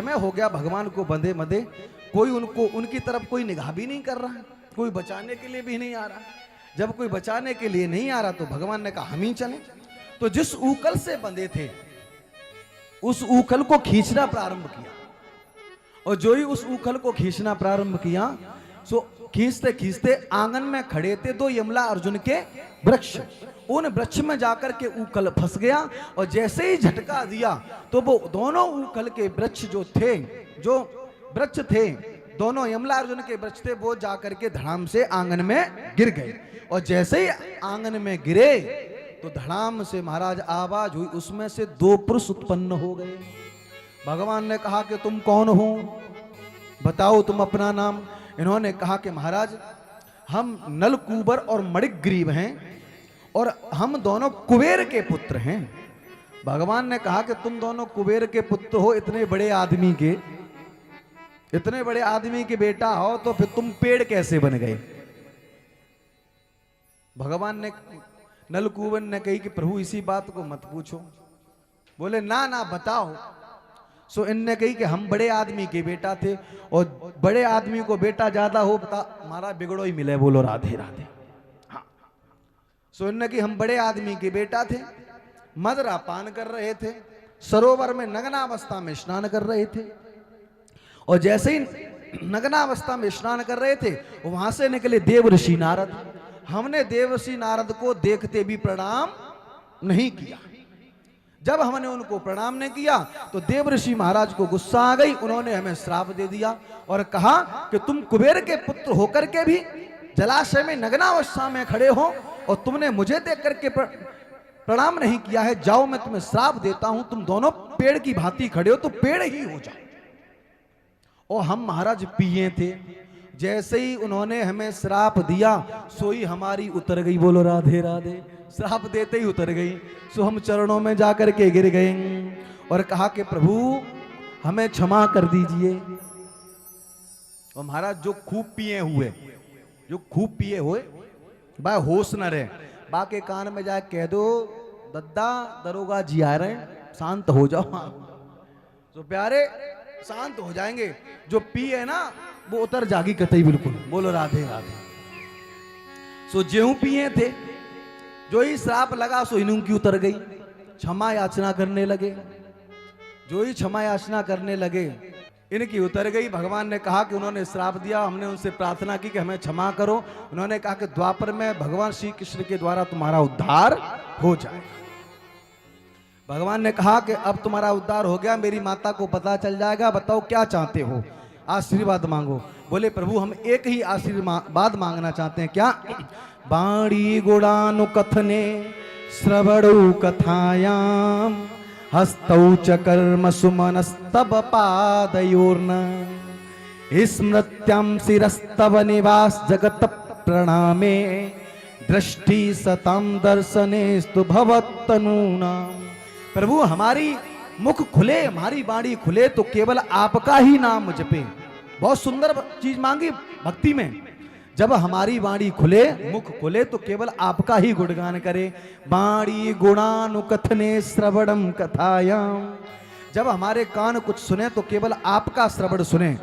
समय हो गया भगवान को बंधे बंधे, कोई उनको उनकी तरफ कोई निगाह भी नहीं कर रहा है, कोई बचाने के लिए भी नहीं आ रहा। जब कोई बचाने के लिए नहीं आ रहा तो भगवान ने कहा हम ही चलें। तो जिस ऊकल से बंधे थे उस ऊकल को खींचना प्रारंभ किया, और जो ही उस ऊकल को खींचना प्रारंभ किया सो खींचते खींचते आंगन में खड़े थे दो यमला अर्जुन के वृक्ष, उन वृक्ष में जाकर के ऊकल फंस गया। और जैसे ही झटका दिया तो वो दोनों ऊकल के वृक्ष जो वृक्ष थे, दोनों यमला अर्जुन के वृक्ष थे, वो जाकर के धड़ाम से आंगन में गिर गए। और जैसे ही आंगन में गिरे तो धड़ाम से महाराज आवाज हुई, उसमें से दो पुरुष उत्पन्न हो गए। भगवान ने कहा कि तुम कौन हो, बताओ तुम अपना नाम। इन्होंने कहा कि महाराज हम नलकूबर और मणिग्रीव हैं और हम दोनों कुबेर के पुत्र हैं। भगवान ने कहा कि तुम दोनों कुबेर के पुत्र हो, इतने बड़े आदमी के बेटा हो, तो फिर तुम पेड़ कैसे बन गए? भगवान ने नलकूबर ने कही कि प्रभु इसी बात को मत पूछो। बोले ना ना बताओ। सो इनने कही कि हम बड़े आदमी के बेटा थे, और बड़े आदमी को बेटा ज्यादा हो बता हमारा बिगड़ो ही मिले, बोलो राधे राधे। हाँ, सो इनने की हम बड़े आदमी के बेटा थे, मदरा पान कर रहे थे, सरोवर में नग्नावस्था में स्नान कर रहे थे। और जैसे ही नग्नावस्था में स्नान कर रहे थे वहां से निकले देव ऋषि नारद। हमने देव ऋषि नारद को देखते भी प्रणाम नहीं किया। जब हमने उनको प्रणाम नहीं किया तो देव ऋषि महाराज को गुस्सा आ गई, उन्होंने हमें श्राप दे दिया और कहा कि तुम कुबेर के पुत्र होकर के भी जलाशय में नग्नावस्था में खड़े हो और तुमने मुझे देख करके प्रणाम नहीं किया है, जाओ मैं तुम्हें श्राप देता हूं, तुम दोनों पेड़ की भांति खड़े हो तो पेड़ ही हो जाओ। और हम महाराज पिए थे, जैसे ही उन्होंने हमें श्राप दिया सोई हमारी उतर गई, बोलो राधे राधे। श्राप देते ही उतर गई। सो हम चरणों में जाकर के गिर गए और कहा कि प्रभु हमें क्षमा कर दीजिए। और महाराज जो खूब पिए हुए भाई होश न रहे, बा के कान में जाके कह दो दद्दा दरोगा जी आ रहे हैं, शांत हो जाओ। तो प्यारे शांत हो जाएंगे। जो पिए ना वो उतर जागी कतई बिल्कुल, बोलो राधे राधे। सो जेहू पिए थे, जो ही श्राप लगा सो इन्हों की उतर गई, क्षमा याचना करने लगे। जो ही क्षमा याचना करने लगे इनकी उतर गई। भगवान ने कहा कि उन्होंने श्राप दिया, हमने उनसे प्रार्थना की कि हमें क्षमा करो। उन्होंने कहा कि द्वापर में भगवान श्री कृष्ण के द्वारा तुम्हारा उद्धार हो जाए। भगवान ने कहा कि अब तुम्हारा उद्धार हो गया, मेरी माता को पता चल जाएगा, बताओ क्या चाहते हो, आशीर्वाद मांगो। बोले प्रभु हम एक ही आशीर्वाद मांगना चाहते हैं। क्या? बाणी गुणानु कथने श्रवणौ कथायाम हस्तौ च कर्म सुमनस्तव पादयोर्न स्मृत्यं शिरस्तव निवास जगत प्रणामे दृष्टि सताम दर्शनेस्तु भवत्तनूना। प्रभु हमारी मुख खुले, हमारी वाणी खुले तो केवल आपका ही नाम जपे। बहुत सुंदर चीज मांगी भक्ति में, जब हमारी वाणी खुले, मुख खुले तो केवल आपका ही गुणगान करे। वाणी गुणानुकथने श्रवणम कथायाम, जब हमारे कान कुछ सुने तो केवल आपका श्रवण सुने,